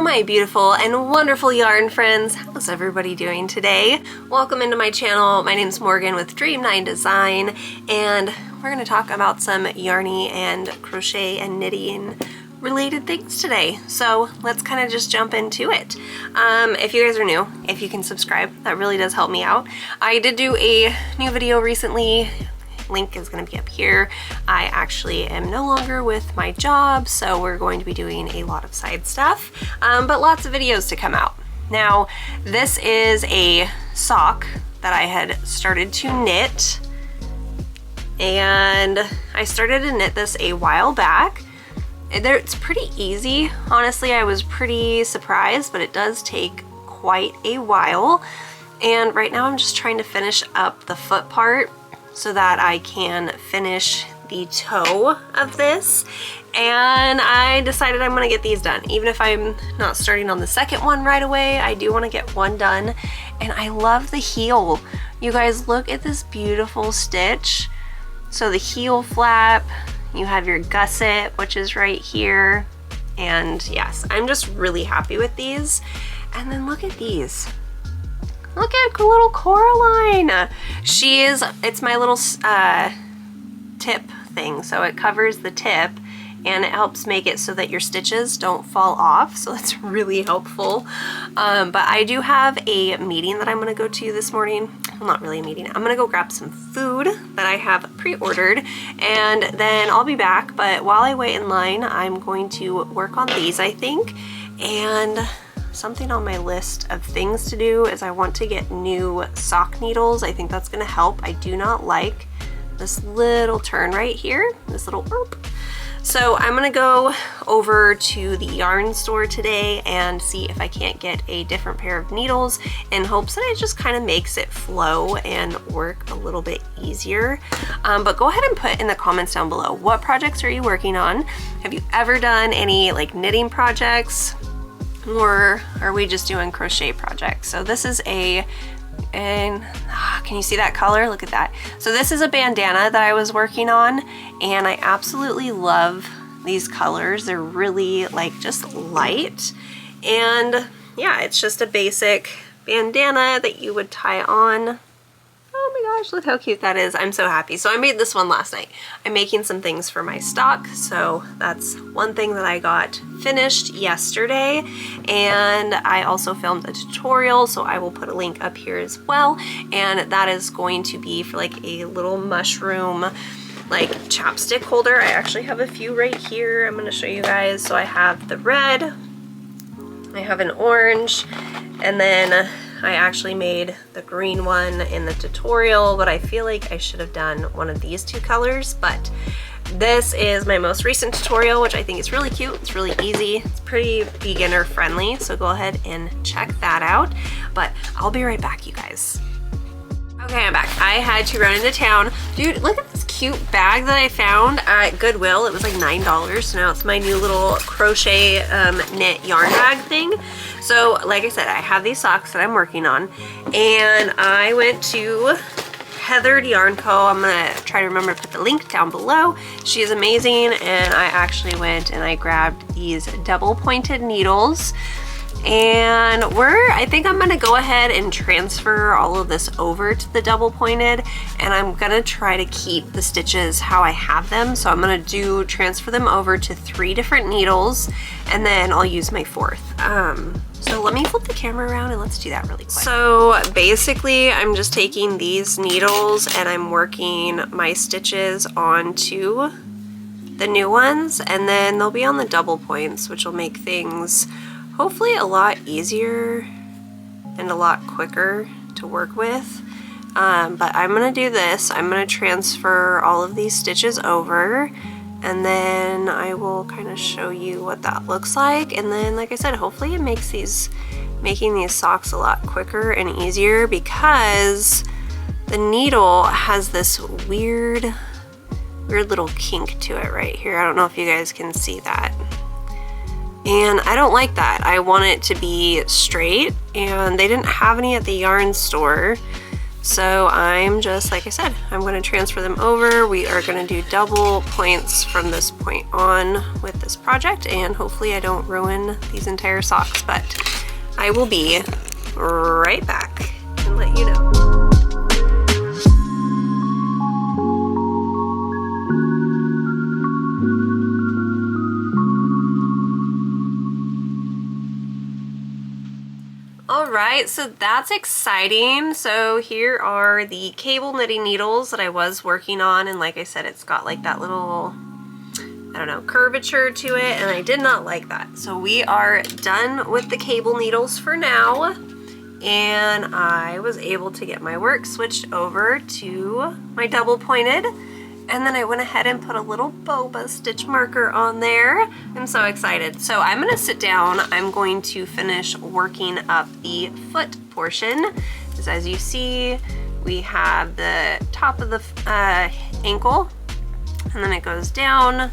Hello my beautiful and wonderful yarn friends. How's everybody doing today? Welcome into my channel. My name's Morgan with Dream9 Design, and we're going to talk about some yarny and crochet and knitting related things today. So let's kind of just jump into it. If you guys are new, if you can subscribe, that really does help me out. I did do a new video recently. Link is going to be up here. I actually am no longer with my job, so we're going to be doing a lot of side stuff, but lots of videos to come out. Now, this is a sock that I had started to knit, and I started to knit this a while back. It's pretty easy. Honestly, I was pretty surprised, but it does take quite a while. And right now I'm just trying to finish up the foot part so that I can finish the toe of this. And I decided I'm gonna get these done. Even if I'm not starting on the second one right away, I do wanna get one done. And I love the heel. You guys, look at this beautiful stitch. So the heel flap, you have your gusset, which is right here. And yes, I'm just really happy with these. And then look at these. Look at little Coraline. It's my little tip thing. So it covers the tip and it helps make it so that your stitches don't fall off. So that's really helpful. But I do have a meeting that I'm gonna go to this morning. Well, not really a meeting. I'm gonna go grab some food that I have pre-ordered, and then I'll be back. But while I wait in line, I'm going to work on these, I think. And something on my list of things to do is I want to get new sock needles. I think that's gonna help. I do not like this little turn right here, this little burp. So I'm gonna go over to the yarn store today and see if I can't get a different pair of needles in hopes that it just kind of makes it flow and work a little bit easier. But go ahead and put in the comments down below, what projects are you working on? Have you ever done any like knitting projects? Or are we just doing crochet projects? So this is can you see that color? Look at that. So this is a bandana that I was working on, and I absolutely love these colors. They're really like just light, and yeah, it's just a basic bandana that you would tie on. Oh my gosh, look how cute that is. I'm so happy. So I made this one last night. I'm making some things for my stock, so that's one thing that I got finished yesterday. And I also filmed a tutorial, so I will put a link up here as well. And that is going to be for like a little mushroom like chapstick holder. I actually have a few right here. I'm gonna show you guys. So I have the red, I have an orange, and then I actually made the green one in the tutorial, but I feel like I should have done one of these two colors. But this is my most recent tutorial, which I think is really cute. It's really easy. It's pretty beginner friendly, so go ahead and check that out. But I'll be right back, you guys. Okay, I'm back. I had to run into town. Dude, look at this cute bag that I found at Goodwill. It was like $9, so now it's my new little crochet knit yarn bag thing. So like I said, I have these socks that I'm working on, and I went to Heathered Yarn Co. I'm gonna try to remember to put the link down below. She is amazing, and I actually went and I grabbed these double pointed needles. And I think I'm gonna go ahead and transfer all of this over to the double pointed, and I'm gonna try to keep the stitches how I have them. So I'm gonna transfer them over to 3 different needles, and then I'll use my 4th. So let me flip the camera around and let's do that really quick. So basically I'm just taking these needles and I'm working my stitches onto the new ones, and then they'll be on the double points, which will make things hopefully a lot easier and a lot quicker to work with. But I'm gonna do this. I'm gonna transfer all of these stitches over, and then I will kind of show you what that looks like. And then, like I said, hopefully it makes making these socks a lot quicker and easier, because the needle has this weird little kink to it right here. I don't know if you guys can see that. And I don't like that. I want it to be straight, and they didn't have any at the yarn store. So I'm just, like I said, I'm going to transfer them over. We are going to do double points from this point on with this project, and hopefully I don't ruin these entire socks, but I will be right back and let you know. Alright, so that's exciting. So here are the cable knitting needles that I was working on, and like I said, it's got like that little, I don't know, curvature to it, and I did not like that. So we are done with the cable needles for now, and I was able to get my work switched over to my double pointed. And then I went ahead and put a little boba stitch marker on there. I'm so excited. So I'm gonna sit down. I'm going to finish working up the foot portion. Because as you see, we have the top of the ankle, and then it goes down.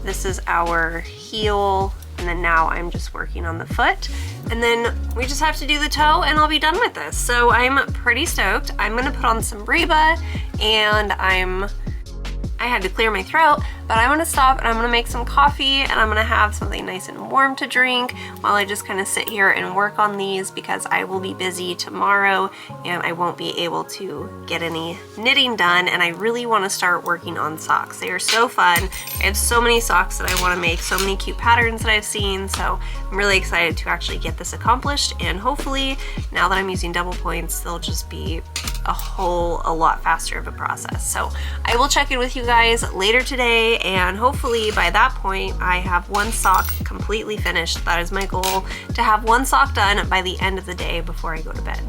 This is our heel, and then now I'm just working on the foot. And then we just have to do the toe and I'll be done with this. So I'm pretty stoked. I'm gonna put on some Reba, and I had to clear my throat, but I'm gonna stop and I'm gonna make some coffee, and I'm gonna have something nice and warm to drink while I just kind of sit here and work on these, because I will be busy tomorrow and I won't be able to get any knitting done, and I really want to start working on socks. They are so fun. I have so many socks that I want to make, so many cute patterns that I've seen, so I'm really excited to actually get this accomplished, and hopefully now that I'm using double points, they'll just be a lot faster of a process. So I will check in with you guys later today, and hopefully by that point I have one sock completely finished. That is my goal, to have one sock done by the end of the day before I go to bed.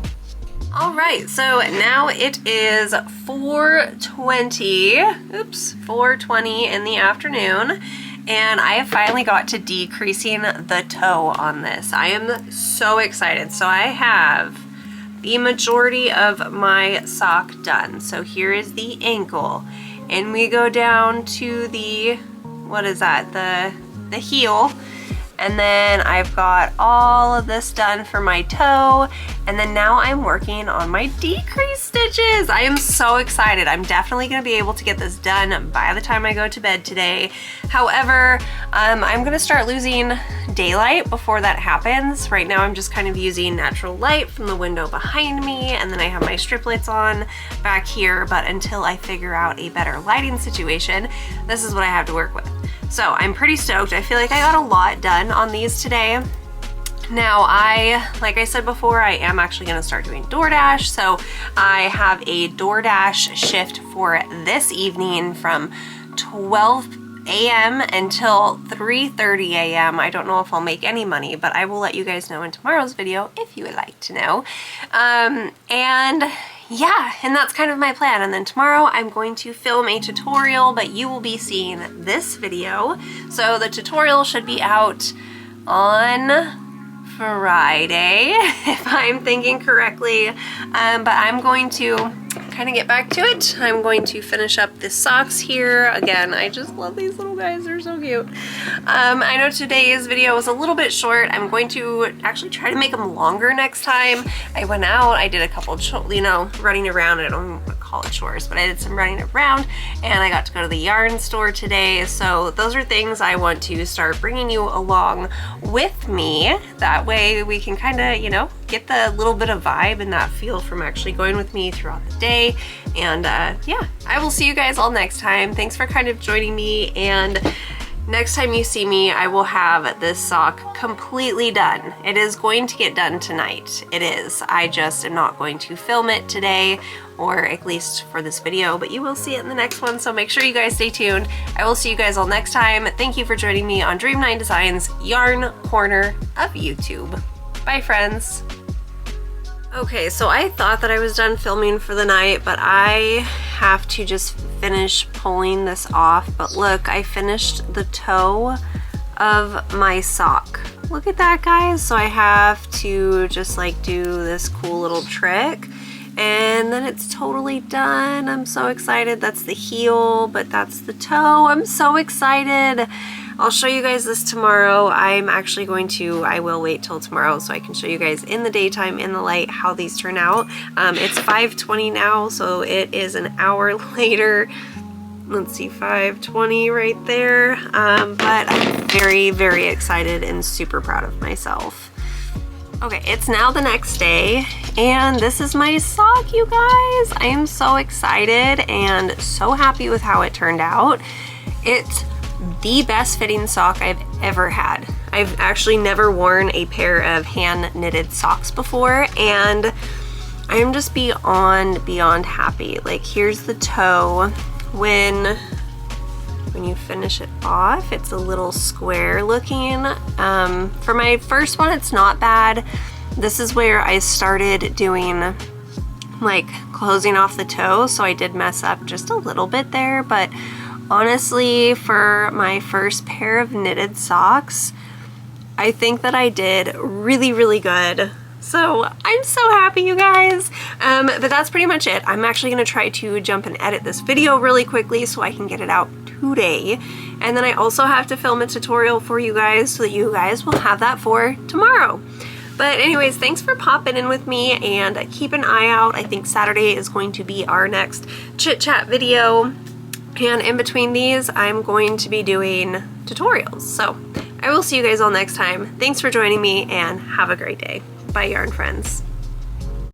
All right, so now it is 4:20 in the afternoon, and I have finally got to decreasing the toe on this. I am so excited. So I have the majority of my sock done. So here is the ankle, and we go down to the, what is that, the heel, and then I've got all of this done for my toe, and then now I'm working on my decrease stitches. I am so excited. I'm definitely gonna be able to get this done by the time I go to bed today. However, I'm gonna start losing daylight before that happens. Right now I'm just kind of using natural light from the window behind me, and then I have my strip lights on back here, but until I figure out a better lighting situation, this is what I have to work with. So I'm pretty stoked. I feel like I got a lot done on these today. Now like I said before, I am actually gonna start doing DoorDash. So I have a DoorDash shift for this evening from 12 a.m. until 3:30 a.m. I don't know if I'll make any money, but I will let you guys know in tomorrow's video if you would like to know. And yeah, and that's kind of my plan. And then tomorrow I'm going to film a tutorial, but you will be seeing this video. So the tutorial should be out on Friday, if I'm thinking correctly. But I'm going to kind of get back to it. I'm going to finish up the socks here. Again, I just love these little guys. They're so cute. I know today's video was a little bit short. I'm going to actually try to make them longer next time. I went out, I did a couple, running around. I don't want to call it chores, but I did some running around, and I got to go to the yarn store today. So those are things I want to start bringing you along with me. That way we can kind of, get the little bit of vibe and that feel from actually going with me throughout the day. And yeah, I will see you guys all next time. Thanks for kind of joining me, and next time you see me, I will have this sock completely done. It is going to get done tonight. It is. I just am not going to film it today, or at least for this video, but you will see it in the next one, so make sure you guys stay tuned. I will see you guys all next time. Thank you for joining me on Dream9 Designs Yarn Corner of YouTube. Bye, friends. Okay, so I thought that I was done filming for the night, but I have to just finish pulling this off. But look, I finished the toe of my sock. Look at that, guys. So I have to just like do this cool little trick, and then it's totally done. I'm so excited. That's the heel, but that's the toe. I'm so excited. I'll show you guys this tomorrow. I will wait till tomorrow so I can show you guys in the daytime, in the light, how these turn out. It's 5:20 now, so it is an hour later. Let's see, 5:20 right there. But I'm very, very excited and super proud of myself. Okay, it's now the next day, and this is my sock, you guys. I am so excited and so happy with how it turned out. It's the best fitting sock I've ever had. I've actually never worn a pair of hand knitted socks before, and I'm just beyond happy. Like, here's the toe. When you finish it off, it's a little square looking. For my first one, it's not bad. This is where I started doing like closing off the toe, so I did mess up just a little bit there, but honestly, for my first pair of knitted socks, I think that I did really, really good. So I'm so happy, you guys. But that's pretty much it. I'm actually gonna try to jump and edit this video really quickly so I can get it out today. And then I also have to film a tutorial for you guys so that you guys will have that for tomorrow. But anyways, thanks for popping in with me, and keep an eye out. I think Saturday is going to be our next chit chat video. And in between these, I'm going to be doing tutorials. So I will see you guys all next time. Thanks for joining me, and have a great day. Bye, yarn friends.